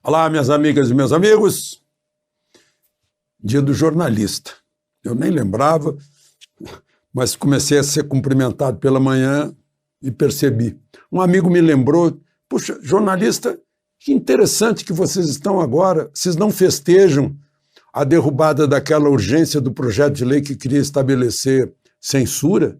Olá, minhas amigas e meus amigos. Dia do jornalista. Eu nem lembrava, mas comecei a ser cumprimentado pela manhã e percebi. Um amigo me lembrou, puxa, jornalista, que interessante que vocês estão agora, vocês não festejam a derrubada daquela urgência do projeto de lei que queria estabelecer censura?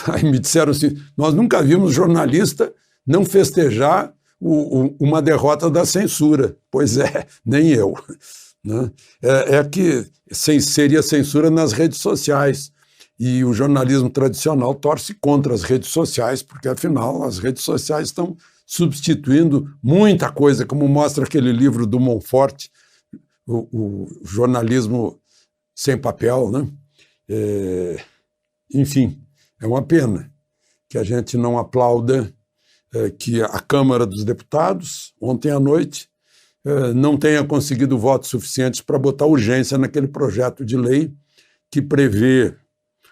Aí me disseram assim, nós nunca vimos jornalista não festejar uma derrota da censura. Pois é, nem eu. Né? É que seria censura nas redes sociais. E o jornalismo tradicional torce contra as redes sociais, porque, afinal, as redes sociais estão substituindo muita coisa, como mostra aquele livro do Monfort, o jornalismo sem papel. Né? Enfim, é uma pena que a gente não aplauda que a Câmara dos Deputados, ontem à noite, não tenha conseguido votos suficientes para botar urgência naquele projeto de lei que prevê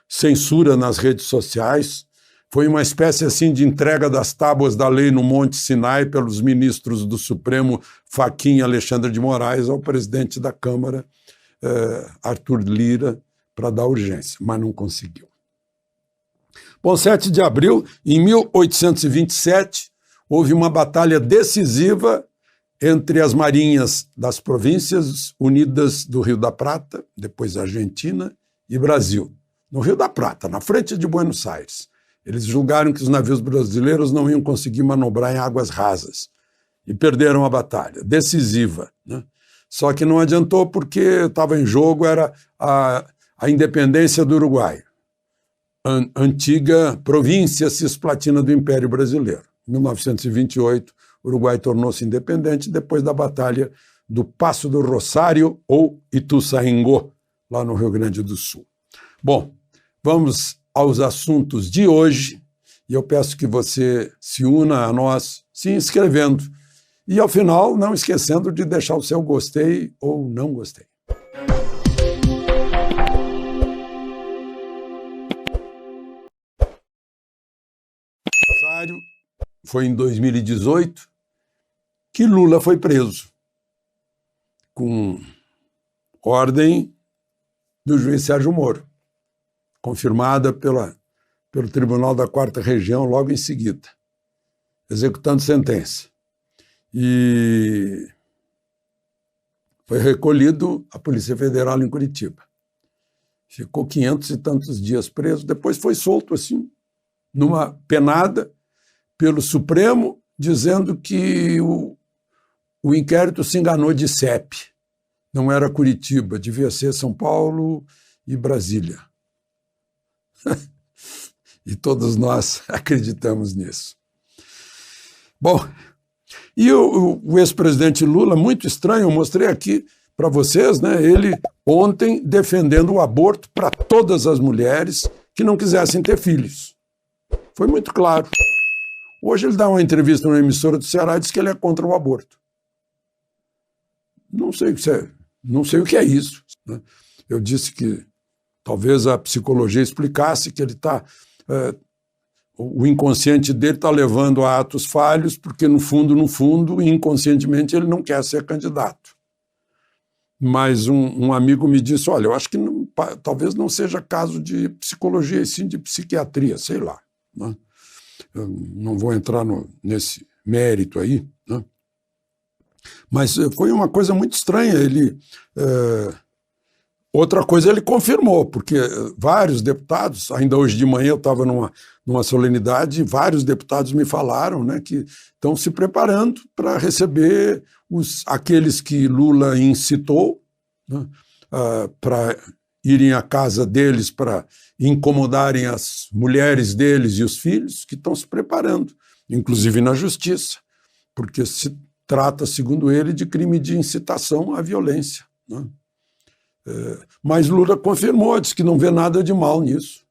censura nas redes sociais. Foi uma espécie assim de entrega das tábuas da lei no Monte Sinai pelos ministros do Supremo, Fachin e Alexandre de Moraes, ao presidente da Câmara, Arthur Lira, para dar urgência, mas não conseguiu. Bom, 7 de abril, em 1827, houve uma batalha decisiva entre as marinhas das Províncias Unidas do Rio da Prata, depois Argentina e Brasil. No Rio da Prata, na frente de Buenos Aires. Eles julgaram que os navios brasileiros não iam conseguir manobrar em águas rasas e perderam a batalha, decisiva. Né? Só que não adiantou porque estava em jogo era a independência do Uruguai, antiga província cisplatina do Império Brasileiro. Em 1928, o Uruguai tornou-se independente depois da Batalha do Passo do Rosário ou Ituzaingó, lá no Rio Grande do Sul. Bom, vamos aos assuntos de hoje e eu peço que você se una a nós se inscrevendo e, ao final, não esquecendo de deixar o seu gostei ou não gostei. Foi em 2018 que Lula foi preso, com ordem do juiz Sérgio Moro, confirmada pelo Tribunal da Quarta Região logo em seguida, executando sentença. E foi recolhido à Polícia Federal em Curitiba. Ficou 500 e tantos dias preso, depois foi solto assim, numa penada, pelo Supremo, dizendo que o inquérito se enganou de CEP. Não era Curitiba, devia ser São Paulo e Brasília. E todos nós acreditamos nisso. Bom, e o ex-presidente Lula, muito estranho, eu mostrei aqui para vocês, né, ele ontem defendendo o aborto para todas as mulheres que não quisessem ter filhos. Foi muito claro. Hoje ele dá uma entrevista numa emissora do Ceará e diz que ele é contra o aborto. Não sei o que é isso. Né? Eu disse que talvez a psicologia explicasse que ele está... o inconsciente dele está levando a atos falhos porque, no fundo, inconscientemente, ele não quer ser candidato. Mas um amigo me disse, olha, eu acho que talvez não seja caso de psicologia, e sim de psiquiatria, sei lá. Né? Eu não vou entrar nesse mérito aí, né? Mas foi uma coisa muito estranha. Outra coisa ele confirmou, porque vários deputados, ainda hoje de manhã eu estava numa solenidade, vários deputados me falaram, né, que estão se preparando para receber aqueles que Lula incitou, né, para irem à casa deles para incomodarem as mulheres deles e os filhos, que estão se preparando, inclusive na justiça, porque se trata, segundo ele, de crime de incitação à violência. Né? Mas Lula confirmou, disse que não vê nada de mal nisso.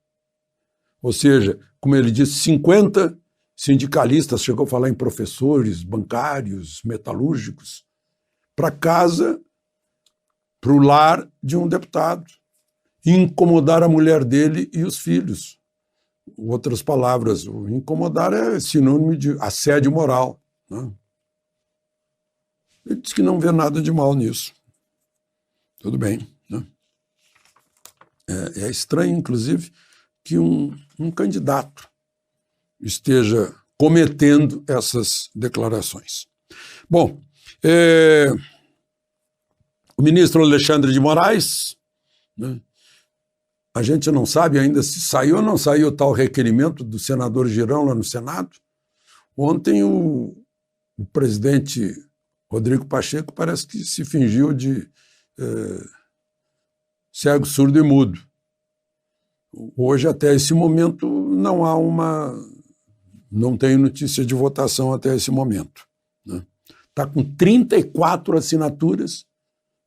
Ou seja, como ele disse, 50 sindicalistas, chegou a falar em professores, bancários, metalúrgicos, para casa, para o lar de um deputado, incomodar a mulher dele e os filhos. Outras palavras, o incomodar é sinônimo de assédio moral. Né? Ele disse que não vê nada de mal nisso. Tudo bem, né? É estranho, inclusive, que um candidato esteja cometendo essas declarações. Bom, o ministro Alexandre de Moraes, né, a gente não sabe ainda se saiu ou não saiu tal requerimento do senador Girão lá no Senado. Ontem o presidente Rodrigo Pacheco parece que se fingiu de cego, surdo e mudo. Hoje, até esse momento, não tem notícia de votação até esse momento. Está com 34 assinaturas,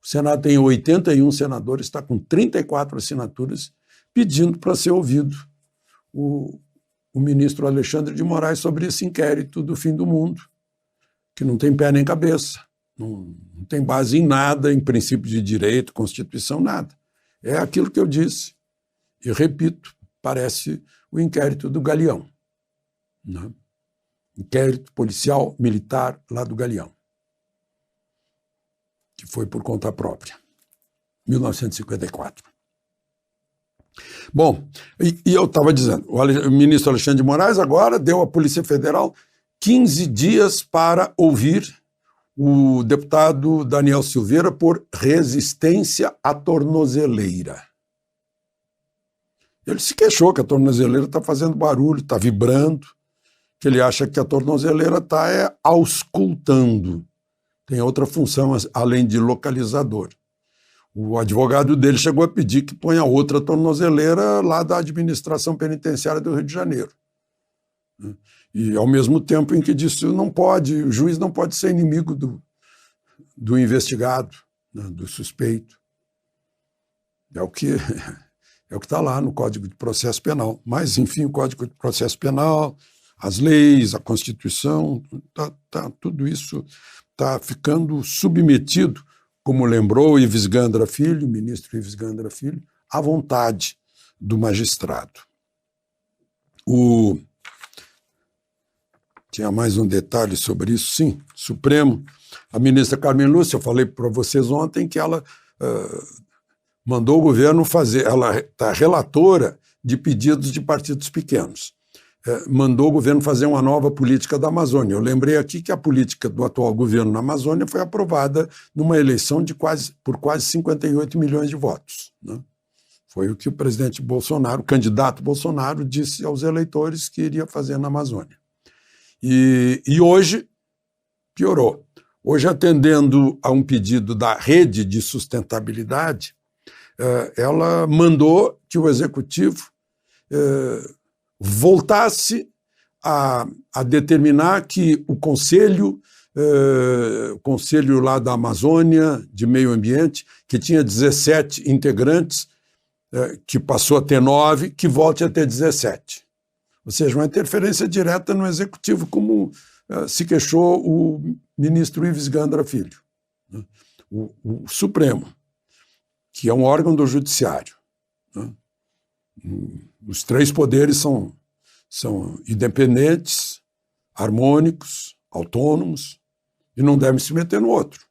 o Senado tem 81 senadores, está com 34 assinaturas pedindo para ser ouvido o ministro Alexandre de Moraes sobre esse inquérito do fim do mundo, que não tem pé nem cabeça, não tem base em nada, em princípio de direito, Constituição, nada. É aquilo que eu disse. E repito, parece o inquérito do Galeão, né? Inquérito policial militar lá do Galeão, que foi por conta própria, 1954. Bom, e eu estava dizendo, o ministro Alexandre de Moraes agora deu à Polícia Federal 15 dias para ouvir o deputado Daniel Silveira por resistência à tornozeleira. Ele se queixou que a tornozeleira está fazendo barulho, está vibrando, que ele acha que a tornozeleira está auscultando. Tem outra função além de localizador. O advogado dele chegou a pedir que ponha outra tornozeleira lá da administração penitenciária do Rio de Janeiro. E ao mesmo tempo em que disse o juiz não pode ser inimigo do investigado, né, do suspeito. É o que está lá no Código de Processo Penal. Mas, enfim, o Código de Processo Penal, as leis, a Constituição, tudo isso está ficando submetido, como lembrou Ives Gandra Filho, o ministro Ives Gandra Filho, à vontade do magistrado. Tinha mais um detalhe sobre isso, sim, Supremo. A ministra Carmen Lúcia, eu falei para vocês ontem que ela mandou o governo fazer, ela está relatora de pedidos de partidos pequenos, mandou o governo fazer uma nova política da Amazônia. Eu lembrei aqui que a política do atual governo na Amazônia foi aprovada numa eleição por quase 58 milhões de votos, né? Foi o que o presidente Bolsonaro, o candidato Bolsonaro, disse aos eleitores que iria fazer na Amazônia. E hoje piorou. Hoje, atendendo a um pedido da Rede de Sustentabilidade, ela mandou que o Executivo voltasse a determinar que o Conselho lá da Amazônia, de Meio Ambiente, que tinha 17 integrantes, que passou a ter 9, que volte a ter 17. Ou seja, uma interferência direta no Executivo, como se queixou o ministro Ives Gandra Filho. O Supremo, que é um órgão do Judiciário, né? Os 3 poderes são independentes, harmônicos, autônomos, e não devem se meter no outro.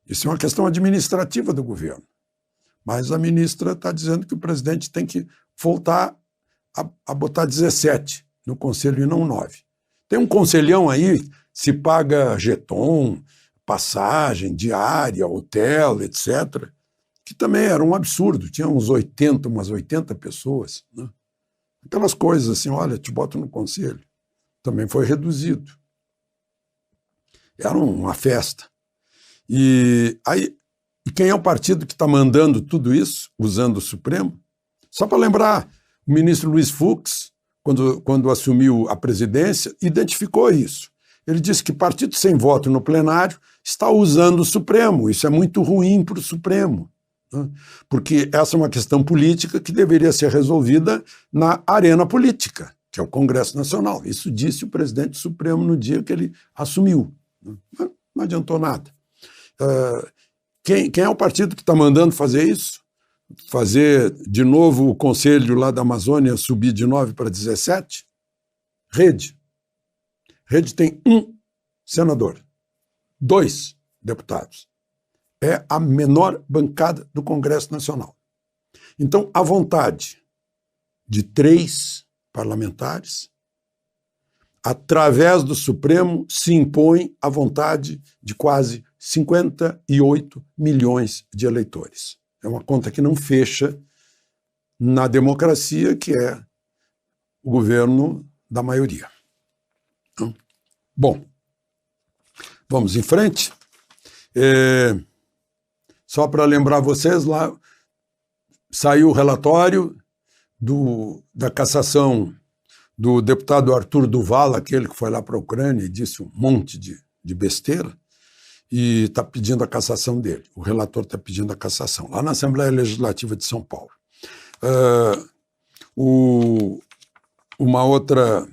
Isso é uma questão administrativa do governo. Mas a ministra está dizendo que o presidente tem que voltar a botar 17 no conselho e não 9. Tem um conselhão aí, se paga jeton, passagem, diária, hotel, etc., que também era um absurdo. Tinha umas 80 pessoas, né? Aquelas coisas assim, olha, te boto no conselho. Também foi reduzido. Era uma festa. E quem é o partido que está mandando tudo isso, usando o Supremo? Só para lembrar, o ministro Luiz Fux, quando assumiu a presidência, identificou isso. Ele disse que partido sem voto no plenário está usando o Supremo. Isso é muito ruim para o Supremo, né? Porque essa é uma questão política que deveria ser resolvida na arena política, que é o Congresso Nacional. Isso disse o presidente Supremo no dia que ele assumiu. Não adiantou nada. Quem é o partido que está mandando fazer isso? Fazer de novo o conselho lá da Amazônia subir de 9 para 17? Rede. Rede tem 1 senador. 2 deputados. É a menor bancada do Congresso Nacional. Então, a vontade de 3 parlamentares, através do Supremo, se impõe a vontade de quase 58 milhões de eleitores. É uma conta que não fecha na democracia, que é o governo da maioria. Bom, vamos em frente. Só para lembrar vocês, lá saiu o relatório da cassação do deputado Arthur Duval, aquele que foi lá para a Ucrânia e disse um monte de besteira, e está pedindo a cassação dele. O relator está pedindo a cassação, lá na Assembleia Legislativa de São Paulo. Uma outra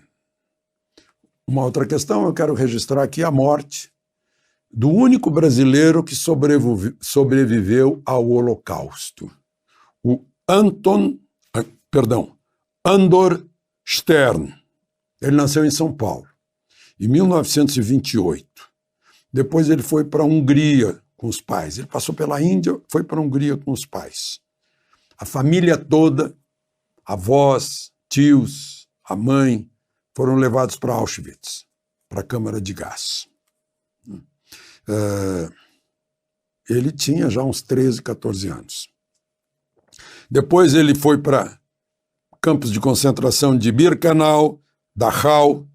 questão, eu quero registrar aqui a morte do único brasileiro que sobreviveu ao Holocausto, o Andor Stern. Ele nasceu em São Paulo, em 1928. Depois ele foi para a Hungria com os pais. Ele passou pela Índia, foi para a Hungria com os pais. A família toda, avós, tios, a mãe, foram levados para Auschwitz, para a câmara de gás. Ele tinha já uns 13, 14 anos. Depois ele foi para campos de concentração de Birkenau, Dachau.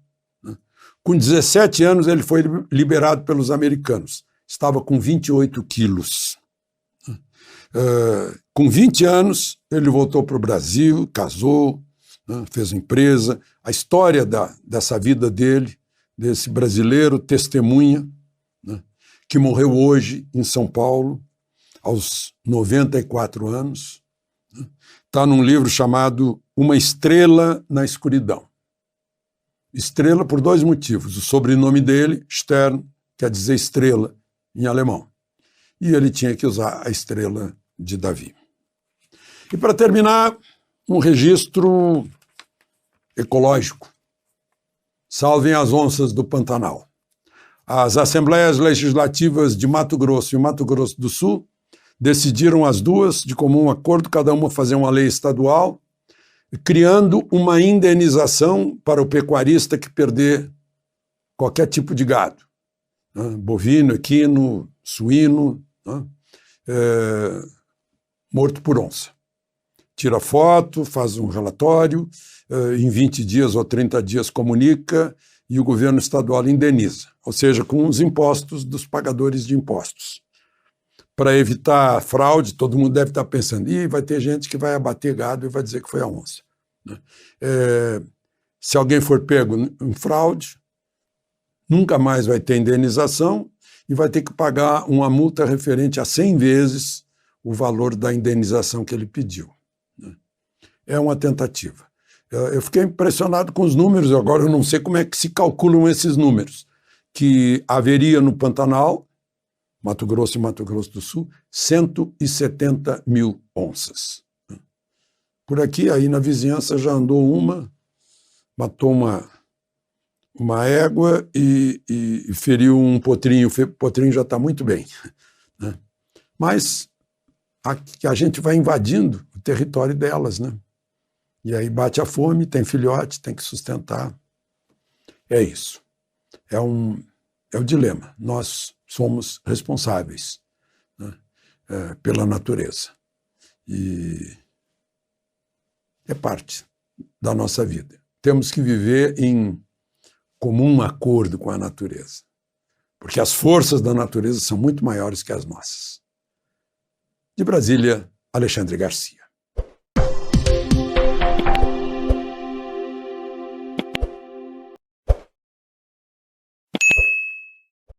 Com 17 anos ele foi liberado pelos americanos. Estava com 28 quilos. Com 20 anos ele voltou para o Brasil, casou, fez empresa. A história dessa vida dele, desse brasileiro, testemunha, que morreu hoje em São Paulo, aos 94 anos. Está num livro chamado Uma Estrela na Escuridão. Estrela por 2 motivos. O sobrenome dele, Stern, quer dizer estrela em alemão. E ele tinha que usar a estrela de Davi. E para terminar, um registro ecológico. Salvem as onças do Pantanal. As Assembleias Legislativas de Mato Grosso e Mato Grosso do Sul decidiram as duas, de comum acordo, cada uma fazer uma lei estadual, criando uma indenização para o pecuarista que perder qualquer tipo de gado, bovino, equino, suíno, morto por onça. Tira foto, faz um relatório, em 20 dias ou 30 dias comunica e o governo estadual indeniza, ou seja, com os impostos dos pagadores de impostos. Para evitar fraude, todo mundo deve estar pensando, vai ter gente que vai abater gado e vai dizer que foi a onça. Se alguém for pego em fraude, nunca mais vai ter indenização e vai ter que pagar uma multa referente a 100 vezes o valor da indenização que ele pediu. É uma tentativa. Eu fiquei impressionado com os números, agora eu não sei como é que se calculam esses números, que haveria no Pantanal, Mato Grosso e Mato Grosso do Sul, 170 mil onças. Por aqui, aí na vizinhança já andou matou uma égua e feriu um potrinho. O potrinho já está muito bem. Mas a gente vai invadindo o território delas, né? E aí bate a fome, tem filhote, tem que sustentar. É isso. É o dilema. Nós somos responsáveis, pela natureza. E é parte da nossa vida. Temos que viver em comum acordo com a natureza, porque as forças da natureza são muito maiores que as nossas. De Brasília, Alexandre Garcia.